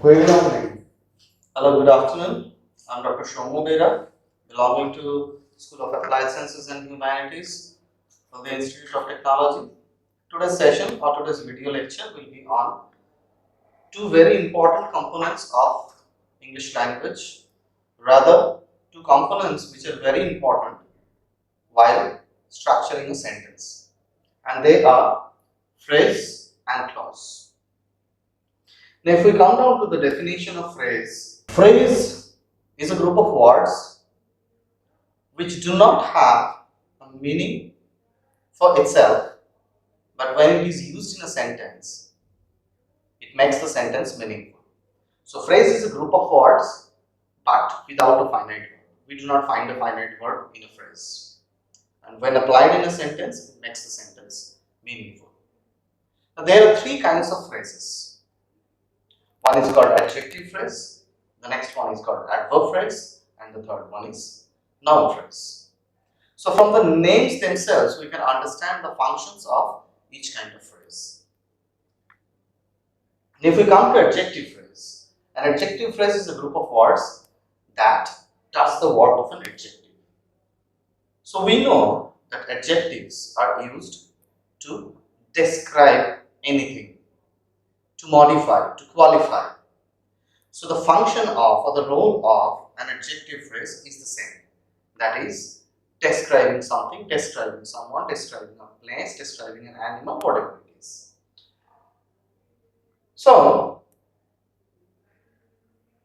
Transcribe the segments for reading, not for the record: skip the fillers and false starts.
Very lovely. Hello, good afternoon. I'm Dr. Bera, belonging to School of Applied Sciences and Humanities of the Institute of Technology. Today's session or today's video lecture will be on two very important components of English language, rather two components which are very important while structuring a sentence, and they are phrase and clause. Now, if we come down to the definition of phrase is a group of words which do not have a meaning for itself, but when it is used in a sentence, it makes the sentence meaningful. So, phrase is a group of words but without a finite word. We do not find a finite word in a phrase, and when applied in a sentence, it makes the sentence meaningful. Now, there are three kinds of phrases. One is called adjective phrase, the next one is called adverb phrase, and the third one is noun phrase. So from the names themselves, we can understand the functions of each kind of phrase. If we come to adjective phrase, an adjective phrase is a group of words that does the work of an adjective. So we know that adjectives are used to describe anything, to modify, to qualify. So the function of or the role of an adjective phrase is the same. That is describing something, describing someone, describing a place, describing an animal, whatever it is. So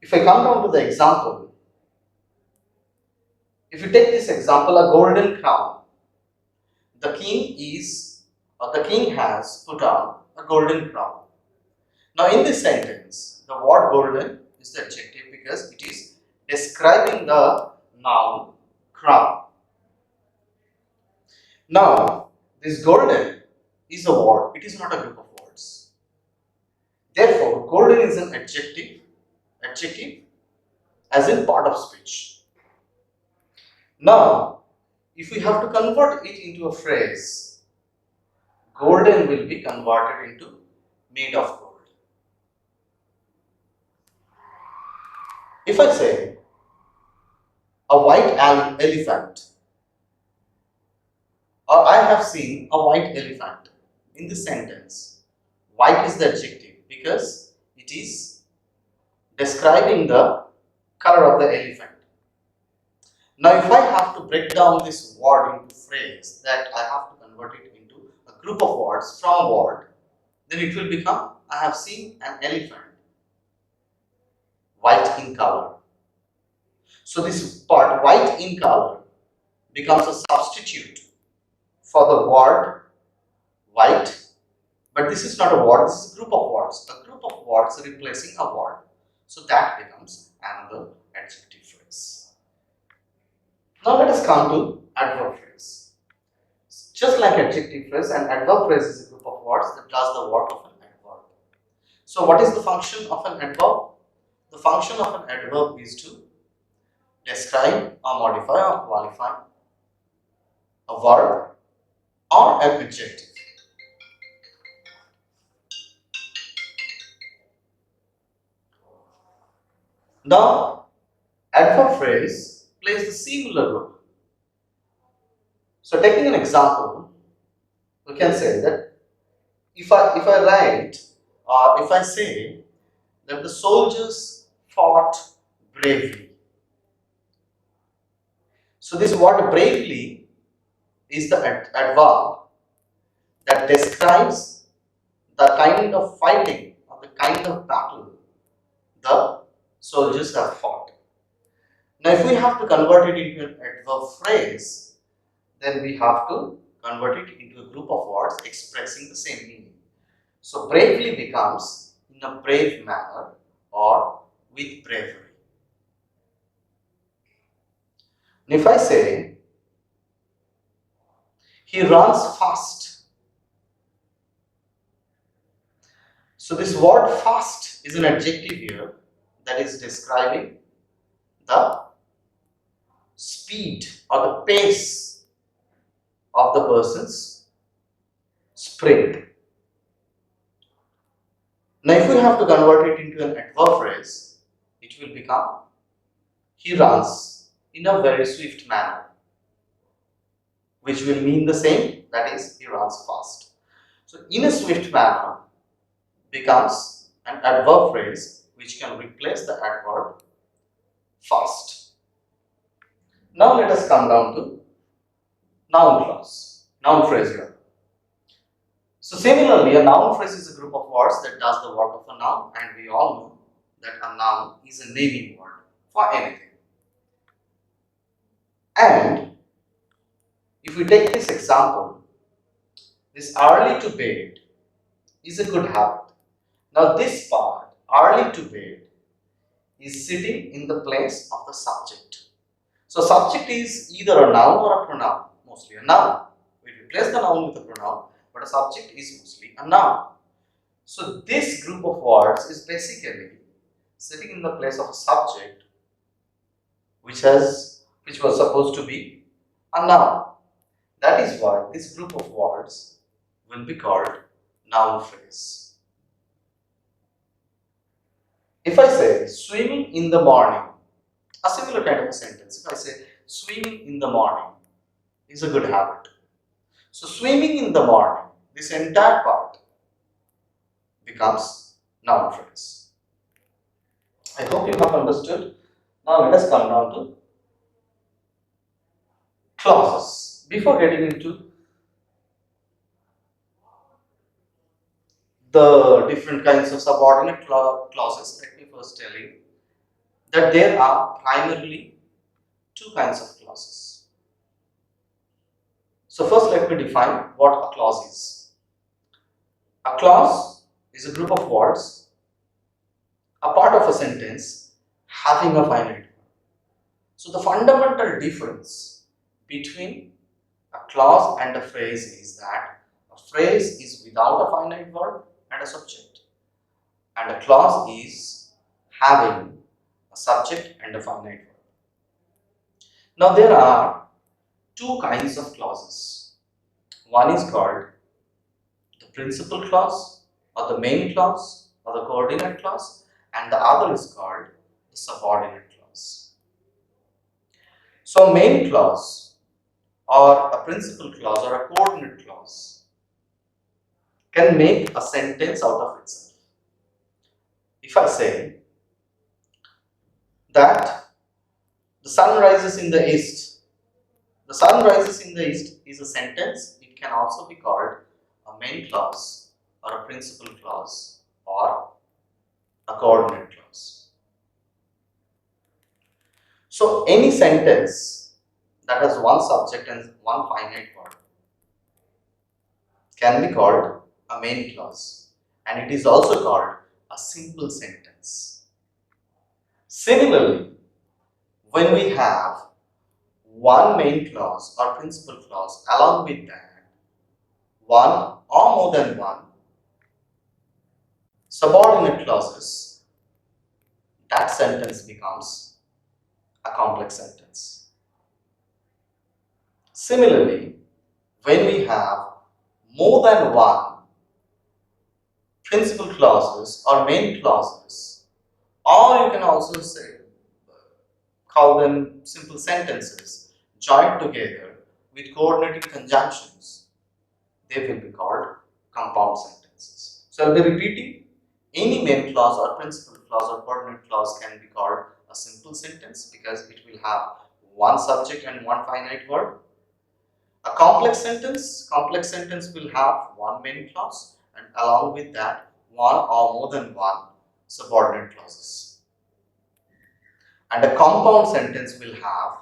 if I come down to the example, if you take this example, a golden crown, the king has put on a golden crown. Now in this sentence, the word golden is the adjective because it is describing the noun crown. Now this golden is a word, it is not a group of words. Therefore, golden is an adjective as in part of speech. Now, if we have to convert it into a phrase, golden will be converted into made of gold. If I say a white elephant, or I have seen a white elephant, in this sentence, white is the adjective because it is describing the color of the elephant. Now, if I have to break down this word into phrase, that I have to convert it into a group of words from a word, then it will become I have seen an elephant white in color. So this part white in color becomes a substitute for the word white, but this is not a word, this is a group of words. A group of words replacing a word. So that becomes another adjective phrase. Now let us come to adverb phrase. Just like adjective phrase, an adverb phrase is a group of words that does the work of an adverb. So what is the function of an adverb? The function of an adverb is to describe or modify or qualify a verb or an adjective. Now, adverb phrase plays the similar role. So, taking an example, we can say that if I write or if I say that the soldiers fought bravely. So, this word bravely is the adverb that describes the kind of fighting or the kind of battle the soldiers have fought. Now, if we have to convert it into an adverb phrase, then we have to convert it into a group of words expressing the same meaning. So, bravely becomes in a brave manner or with bravery. And if I say he runs fast, so this word fast is an adjective here that is describing the speed or the pace of the person's sprint. Now if we have to convert it into an adverb phrase, it will become he runs in a very swift manner, which will mean the same, that is, he runs fast. So in a swift manner becomes an adverb phrase which can replace the adverb fast. Now let us come down to noun clause, noun phrase here. So similarly, a noun phrase is a group of words that does the work of a noun, and we all know that a noun is a naming word for anything. And if we take this example, this early to bed is a good habit. Now this part, early to bed, is sitting in the place of the subject. So subject is either a noun or a pronoun, mostly a noun. We replace the noun with a pronoun, but a subject is mostly a noun. So this group of words is basically sitting in the place of a subject which was supposed to be a noun. That is why this group of words will be called noun phrase. If I say swimming in the morning, a similar kind of a sentence. If I say swimming in the morning is a good habit. So swimming in the morning, this entire part becomes noun phrase. I hope you have understood. Now let us come down to clauses. Before getting into the different kinds of subordinate clauses, let me first tell you that there are primarily two kinds of clauses. So first let me define what a clause is. A clause is a group of words, a part of a sentence having a finite word. So the fundamental difference between a clause and a phrase is that a phrase is without a finite word and a subject, and a clause is having a subject and a finite word. Now there are two kinds of clauses. One is called the principal clause or the main clause or the coordinate clause, and the other is called the subordinate clause. So main clause or a principal clause or a coordinate clause can make a sentence out of itself. If I say that the sun rises in the east, the sun rises in the east is a sentence. It can also be called a main clause or a principal clause or a coordinate clause. So any sentence that has one subject and one finite word can be called a main clause, and it is also called a simple sentence. Similarly, when we have one main clause or principal clause, along with that one or more than one subordinate clauses, that sentence becomes a complex sentence. Similarly, when we have more than one principal clauses or main clauses, or you can also say call them simple sentences joined together with coordinating conjunctions, they will be called compound sentences. So I'll be repeating, any main clause or principal clause or coordinate clause can be called a simple sentence because it will have one subject and one finite word. A complex sentence will have one main clause and along with that one or more than one subordinate clauses. And a compound sentence will have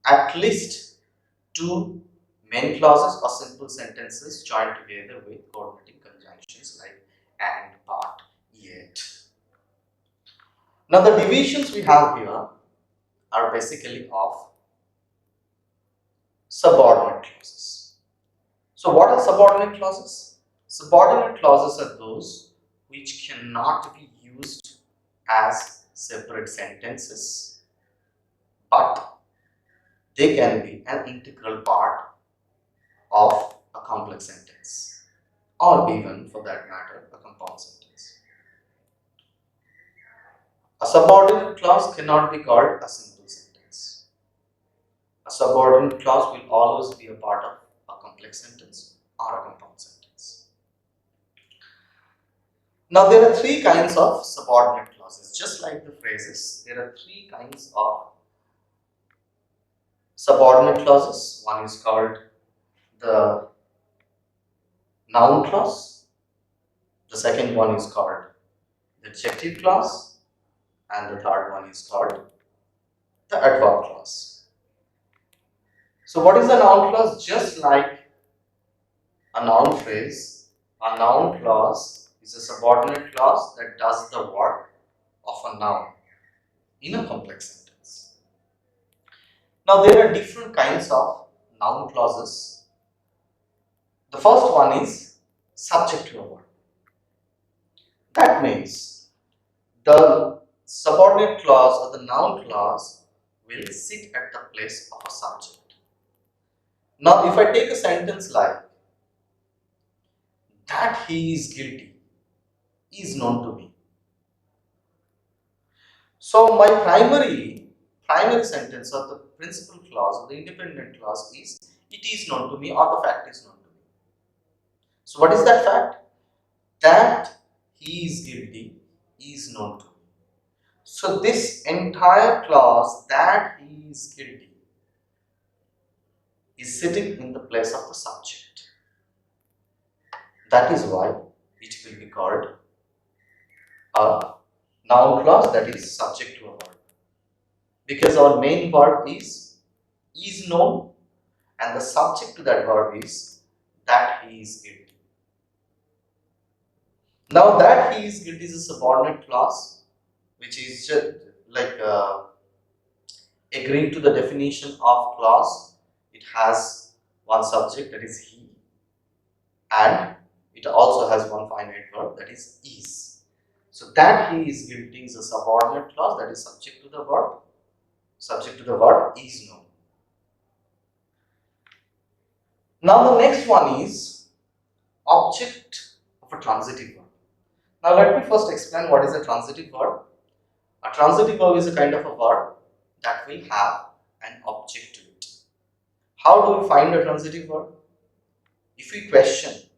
at least two main clauses or simple sentences joined together with coordinating conjunctions like and, but, yet. Now the divisions we have here are basically of subordinate clauses. So what are subordinate clauses? Subordinate clauses are those which cannot be used as separate sentences, but they can be an integral part of a complex sentence, or even for that matter a compound sentence. subordinate clause cannot be called a simple sentence. A subordinate clause will always be a part of a complex sentence or a compound sentence. Now there are three kinds of subordinate clauses. Just like the phrases, there are three kinds of subordinate clauses. One is called the noun clause. The second one is called the adjective clause. And the third one is called the adverb clause. So what is a noun clause? Just like a noun phrase, a noun clause is a subordinate clause that does the work of a noun in a complex sentence. Now there are different kinds of noun clauses. The first one is subject to a verb. That means the subordinate clause or the noun clause will sit at the place of a subject. Now if I take a sentence like that he is guilty is known to me. So my primary sentence or the principal clause or the independent clause is it is known to me or the fact is known to me. So what is that fact? That he is guilty is known to me. So this entire clause that he is guilty is sitting in the place of the subject. That is why it will be called a noun clause that is subject to a verb. Because our main verb is known and the subject to that verb is that he is guilty. Now that he is guilty is a subordinate clause which is just like agreeing to the definition of clause. It has one subject that is he and it also has one finite verb that is. So that he is guilty is a subordinate clause that is subject to the verb. Subject to the verb is known. Now the next one is object of a transitive verb. Now let me first explain what is a transitive verb. A transitive verb is a kind of a verb that will have an object to it. How do we find a transitive verb? If we question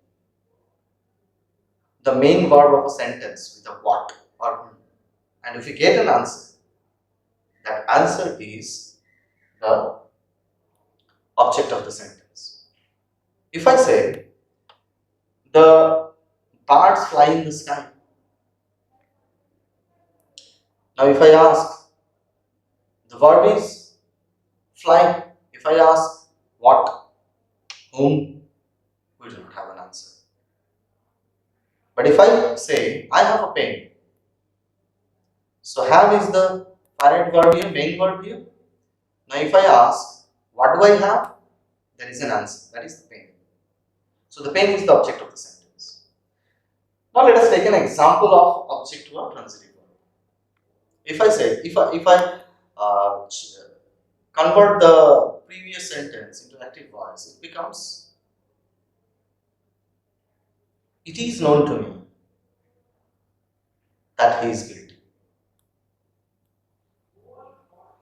the main verb of a sentence with a what or who, and if we get an answer, that answer is the object of the sentence. If I say the birds fly in the sky, now if I ask the verb is fly, if I ask what, whom, we do not have an answer. But if I say I have a pen, so have is the finite verb here, main verb here. Now if I ask what do I have, there is an answer, that is the pen. So the pen is the object of the sentence. Now let us take an example of object to a transitive verb. If I say, if I convert the previous sentence into active voice, it becomes it is known to me that he is guilty.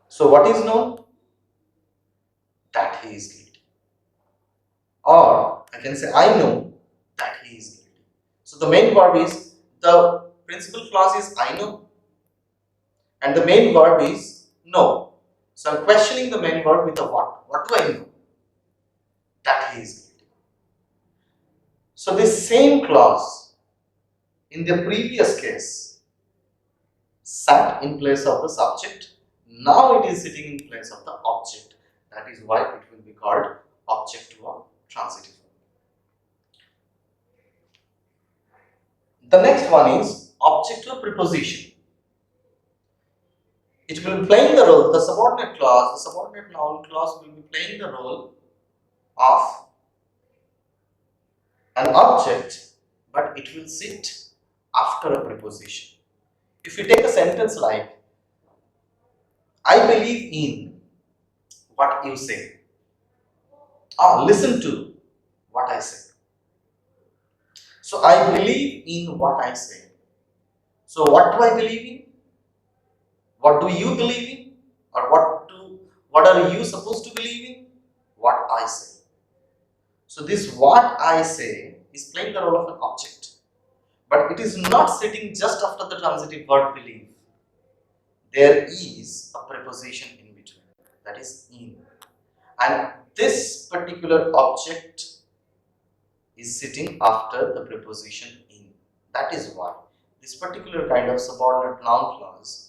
So what is known? That he is guilty. Or I can say I know that he is guilty. So the main verb is, the principal clause is I know and the main verb is know. So I'm questioning the main verb with a what. What do I know? That he is guilty. So this same clause in the previous case sat in place of the subject. Now it is sitting in place of the object. That is why it will be called object to a transitive verb. The next one is object to a preposition. It will be playing the role, the subordinate clause, the subordinate noun clause will be playing the role of an object, but it will sit after a preposition. If you take a sentence like, I believe in what you say, or listen to what I say. So I believe in what I say. So what do I believe in? What do you believe in? Or what are you supposed to believe in? What I say. So this what I say is playing the role of an object. But it is not sitting just after the transitive verb believe. There is a preposition in between, that is in. And this particular object is sitting after the preposition in. That is why this particular kind of subordinate noun clause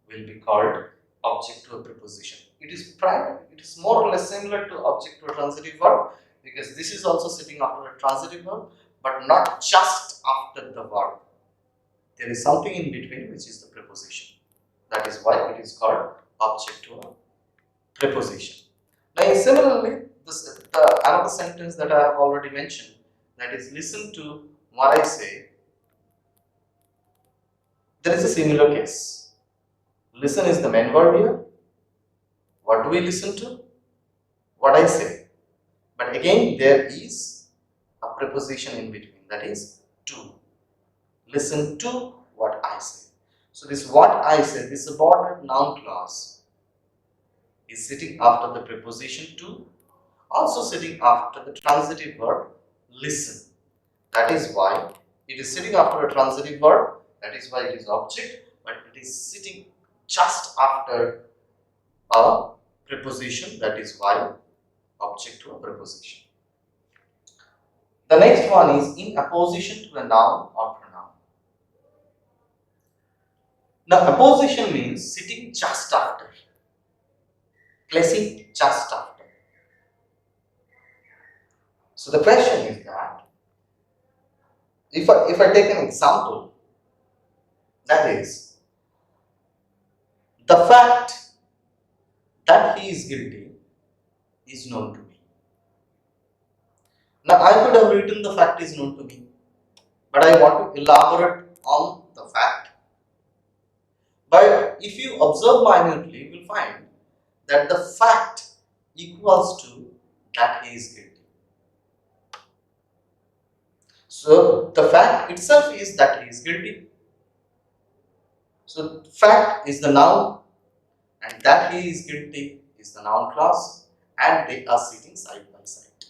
will be called object to a preposition. It is more or less similar to object to a transitive verb, because this is also sitting after a transitive verb, but not just after the verb. There is something in between, which is the preposition. That is why it is called object to a preposition. Now, similarly, another sentence that I have already mentioned, that is, listen to what I say. There is a similar case. Listen is the main verb here. What do we listen to? What I say. But again, there is a preposition in between, that is to. Listen to what I say. So this what I say, this subordinate noun clause is sitting after the preposition to, also sitting after the transitive verb listen. That is why it is sitting after a transitive verb, that is why it is object, but it is sitting just after a preposition, that is why object to a preposition. The next one is in apposition to a noun or pronoun. Now, apposition means sitting just after, placing just after. So the question is that if I take an example, that is, the fact that he is guilty is known to me. Now, I could have written the fact is known to me, but I want to elaborate on the fact. But if you observe minutely, you will find that the fact equals to that he is guilty. So the fact itself is that he is guilty. So fact is the noun, and that he is guilty is the noun clause, and they are sitting side by side.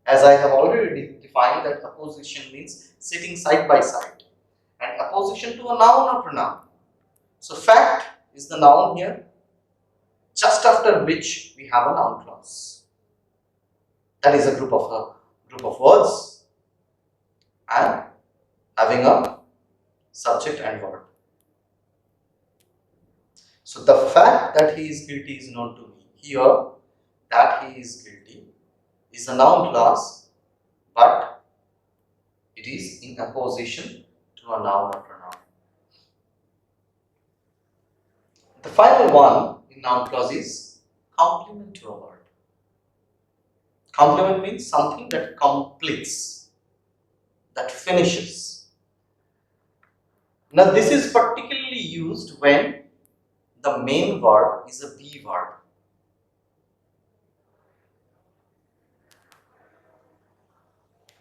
As I have already defined that apposition means sitting side by side, and apposition to a noun or pronoun. So fact is the noun here, just after which we have a noun clause. That is a group of words and having a subject and verb. So the fact that he is guilty is known to me. Here, that he is guilty is a noun clause, but it is in apposition to a noun or pronoun. The final one in noun clause is complement to a word. Complement means something that completes, that finishes. Now, this is particularly used when the main verb is a be verb.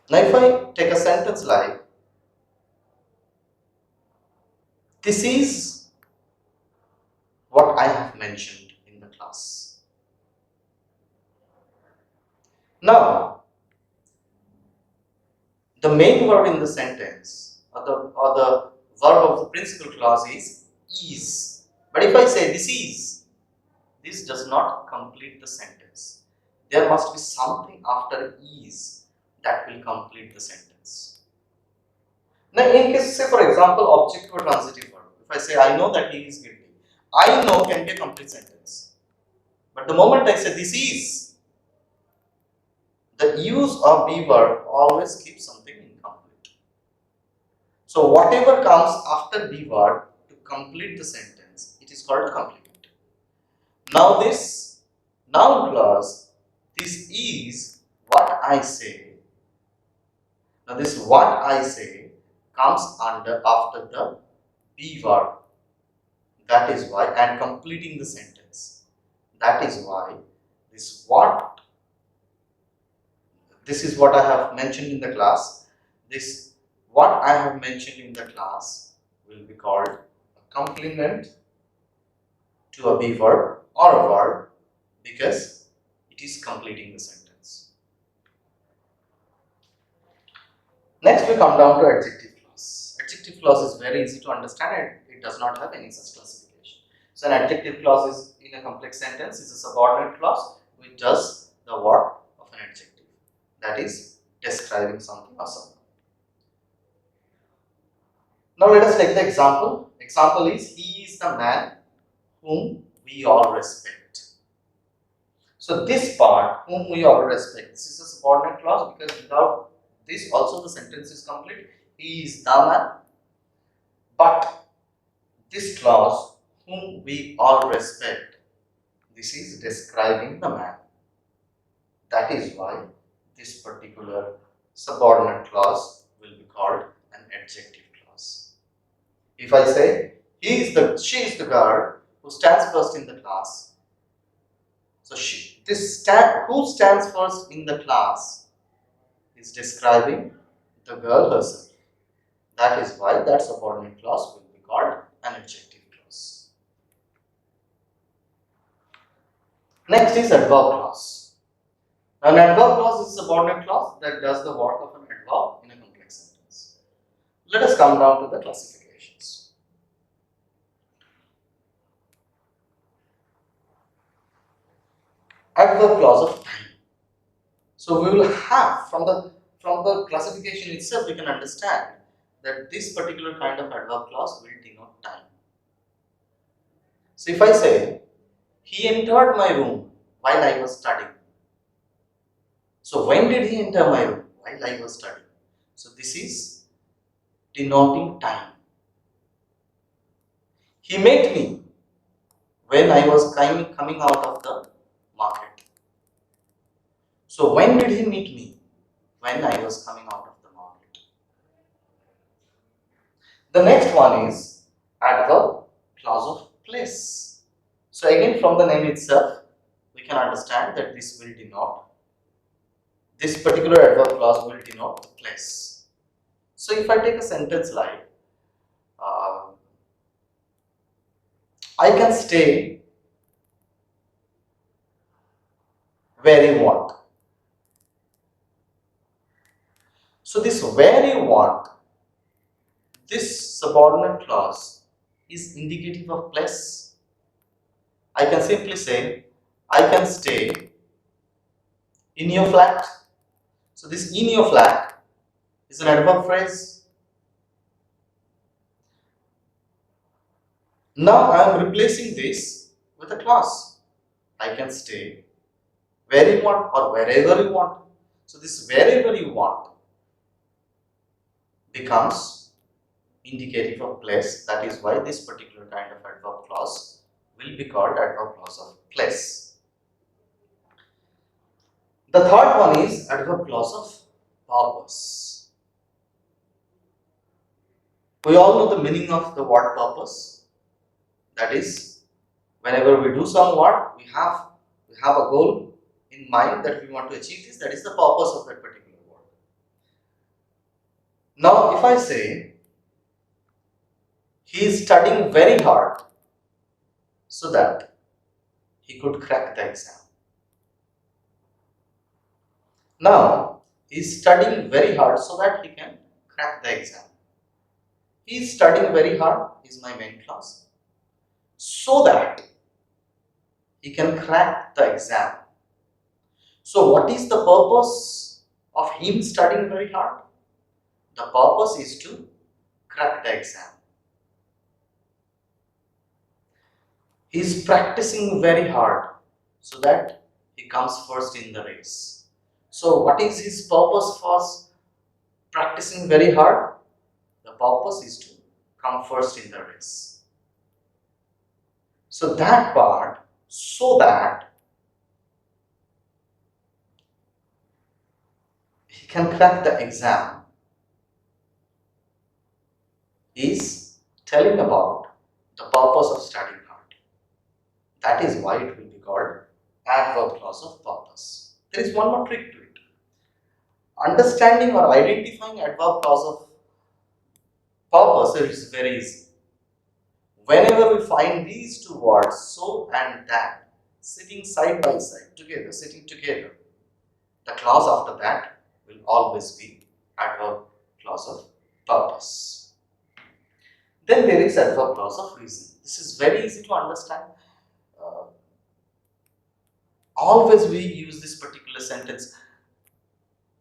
Now, if I take a sentence like, this is what I have mentioned in the class. Now, the main verb in the sentence or the verb of the principal clause is. But if I say this is, this does not complete the sentence. There must be something after is that will complete the sentence. Now, in case, say for example, object to a transitive verb. If I say I know that he is guilty, I know can be a complete sentence. But the moment I say this is, the use of be verb always keeps something incomplete. So whatever comes after be verb to complete the sentence, it is called a complement. Now this noun clause, this is what I say. Now this what I say comes after the be verb. That is why, and completing the sentence. That is why this is what I have mentioned in the class. This what I have mentioned in the class will be called a complement to a be verb or a verb because it is completing the sentence. Next we come down to adjective clause. Adjective clause is very easy to understand and it does not have any such classification. So an adjective clause is in a complex sentence is a subordinate clause which does the work of an adjective, that is describing something or someone. Now let us take the example. Example is he is the man whom we all respect. So this part, whom we all respect, this is a subordinate clause because without this also the sentence is complete. He is the man. But this clause, whom we all respect, this is describing the man. That is why this particular subordinate clause will be called an adjective clause. If I say she is the girl who stands first in the class. So who stands first in the class is describing the girl herself. That is why that subordinate clause will be called an adjective clause. Next is adverb clause. An adverb clause is a subordinate clause that does the work of an adverb in a complex sentence. Let us come down to the classifications. Adverb clause of time. So we will have from the classification itself we can understand that this particular kind of adverb clause will denote time. So if I say he entered my room while I was studying. So when did he enter my room? While I was studying. So this is denoting time. He met me when I was coming out of the market. So when did he meet me? When I was coming out of the market. The next one is adverb clause of place. So again from the name itself we can understand that this particular adverb clause will denote the place. So if I take a sentence like I can stay where you want. So this where you want, this subordinate clause is indicative of place. I can simply say I can stay in your flat. So this in your flat is an adverb phrase. Now I am replacing this with a clause. I can stay where you want or wherever you want. So this wherever you want becomes indicative of place. That is why this particular kind of adverb clause will be called adverb clause of place. The third one is adverb clause of purpose. We all know the meaning of the word purpose. That is, whenever we do some work, we have a goal in mind that we want to achieve this. That is the purpose of that particular work. Now, if I say he is studying very hard so that he could crack the exam. Now, he is studying very hard so that he can crack the exam. He is studying very hard is my main clause. So that he can crack the exam. So what is the purpose of him studying very hard? The purpose is to crack the exam. He is practicing very hard so that he comes first in the race. So what is his purpose for practicing very hard? The purpose is to come first in the race. So that part, so that he can crack the exam, is telling about the purpose of studying hard. That is why it will be called adverb clause of purpose. There is one more trick to it. Understanding or identifying adverb clause of purpose is very easy. Whenever we find these two words, so and that, sitting side by side, together, sitting together, the clause after that will always be adverb clause of purpose. Then there is adverb clause of reason. This is very easy to understand. Uh, Always we use this particular sentence,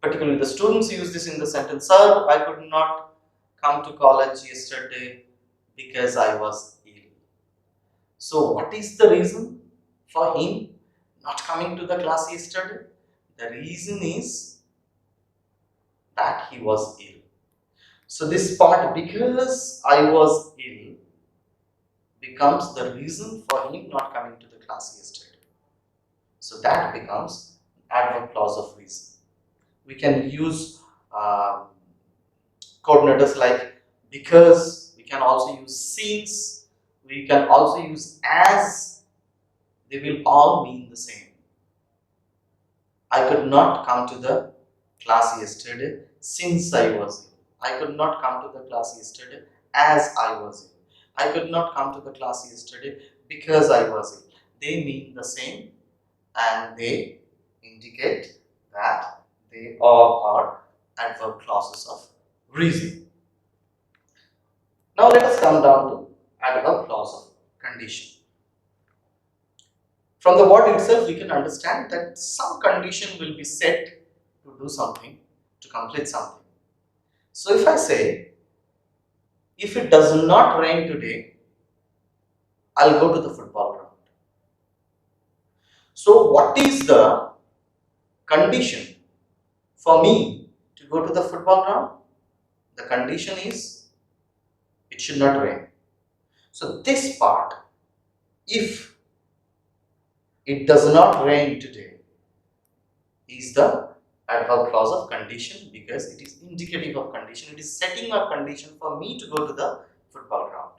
particularly the students use this in the sentence, sir, I could not come to college yesterday because I was ill. So what is the reason for him not coming to the class yesterday? The reason is that he was ill. So this part, because I was ill, becomes the reason for him not coming to the class yesterday. So that becomes adverb clause of reason. We can use coordinators like because, we can also use since, we can also use as, they will all mean the same. I could not come to the class yesterday since I was ill. I could not come to the class yesterday as I was ill. I could not come to the class yesterday because I was ill. They mean the same and they indicate that they all are adverb clauses of reason. Now let us come down to adverb clause of condition. From the word itself, we can understand that some condition will be set to do something, to complete something. So if I say, if it does not rain today, I'll go to the football ground. So what is the condition for me to go to the football ground? The condition is, it should not rain. So this part, if it does not rain today, is the adverb clause of condition because it is indicative of condition. It is setting a condition for me to go to the football ground.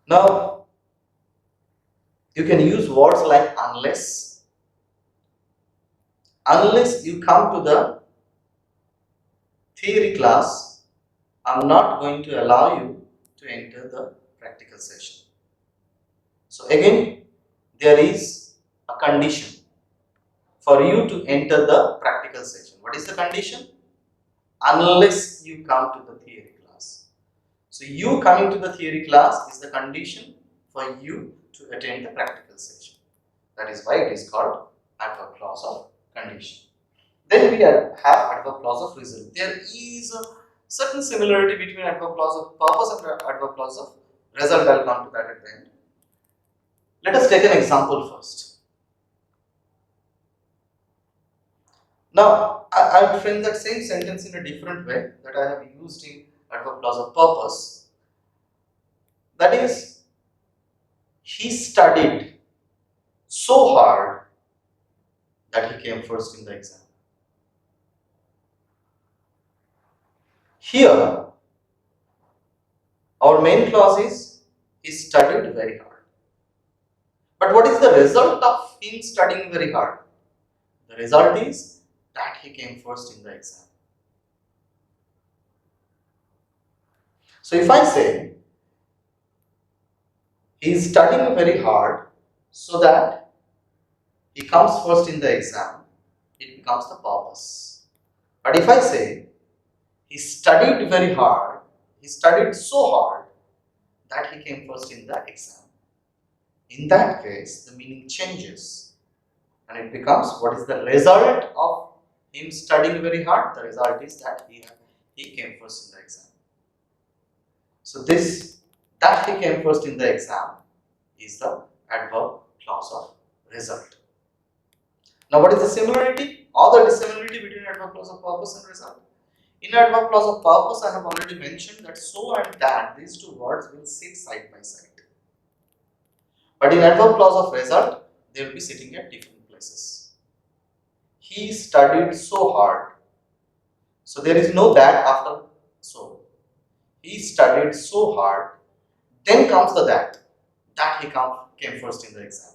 Now, you can use words like unless. Unless you come to the theory class, I'm not going to allow you to enter the practical session. So again, there is a condition for you to enter the practical session. What is the condition? Unless you come to the theory class. So you coming to the theory class is the condition for you to attend the practical session. That is why it is called adverb clause of condition. Then we have adverb clause of result. There is a certain similarity between adverb clause of purpose and adverb clause of result. I will come to that at the end. Let us take an example first. Now, I will frame that same sentence in a different way that I have used in adverb clause of purpose. That is, he studied so hard that he came first in the exam. Here, our main clause is, he studied very hard. But what is the result of him studying very hard? The result is that he came first in the exam. So if I say, he is studying very hard so that he comes first in the exam, it becomes the purpose. But if I say, he studied very hard, he studied so hard that he came first in the exam, in that case, the meaning changes and it becomes, what is the result of him studying very hard? The result is that he came first in the exam. So this, that he came first in the exam, is the adverb clause of result. Now what is the similarity or the dissimilarity between adverb clause of purpose and result? In adverb clause of purpose, I have already mentioned that so and that, these two words will sit side by side. But in adverb clause of result, they will be sitting at different places. He studied so hard. So there is no that after so. He studied so hard. Then comes the that. That he came first in the exam.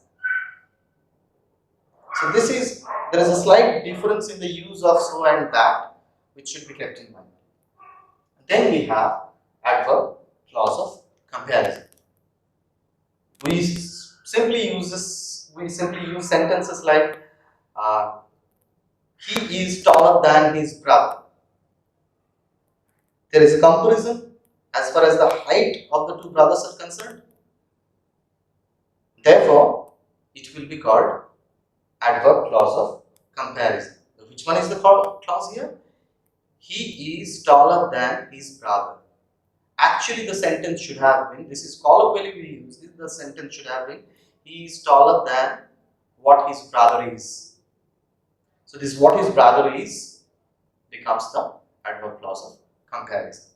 So there is a slight difference in the use of so and that, which should be kept in mind. Then we have adverb clause of comparison. We simply use sentences like he is taller than his brother. There is a comparison as far as the height of the two brothers are concerned. Therefore, it will be called adverb clause of comparison. Which one is the clause here? He is taller than his brother. Actually, the sentence should have been, this is colloquially we use this, the sentence should have been, he is taller than what his brother is. So, this what his brother is becomes the adverb clause of comparison.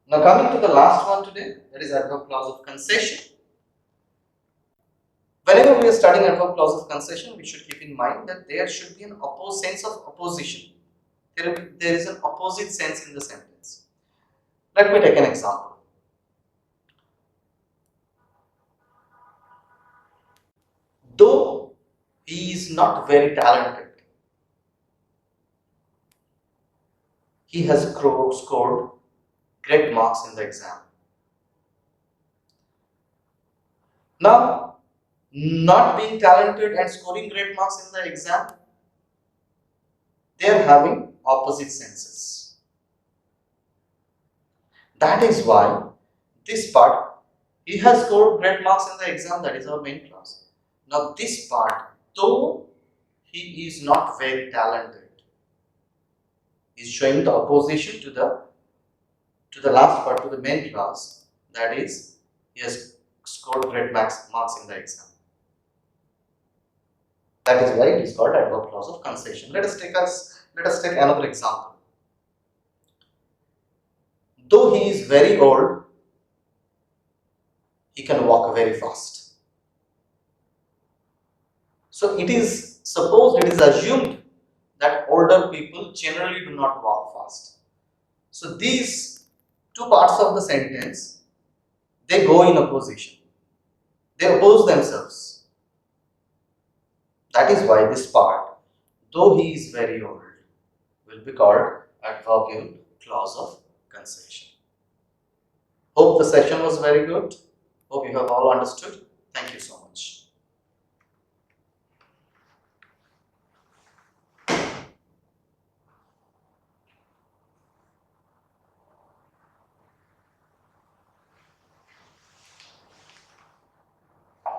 Now, coming to the last one today, that is adverb clause of concession. Whenever we are studying adverb clause of concession, we should keep in mind that there should be an sense of opposition. There is an opposite sense in the sentence. Let me take an example. Though he is not very talented, he has scored great marks in the exam. Now, not being talented and scoring great marks in the exam, they are having opposite senses. That is why this part, he has scored great marks in the exam, that is our main clause. Now this part, though he is not very talented, is showing the opposition to the last part, to the main clause, that is, he has scored great marks in the exam. That is why it is called adverb clause of concession. Let us take another example. Though he is very old, he can walk very fast. So it is assumed that older people generally do not walk fast. So these two parts of the sentence, they go in opposition. They oppose themselves. That is why this part, though he is very old, will be called adverbial clause of concession. Hope the session was very good. Hope you have all understood. Thank you so much.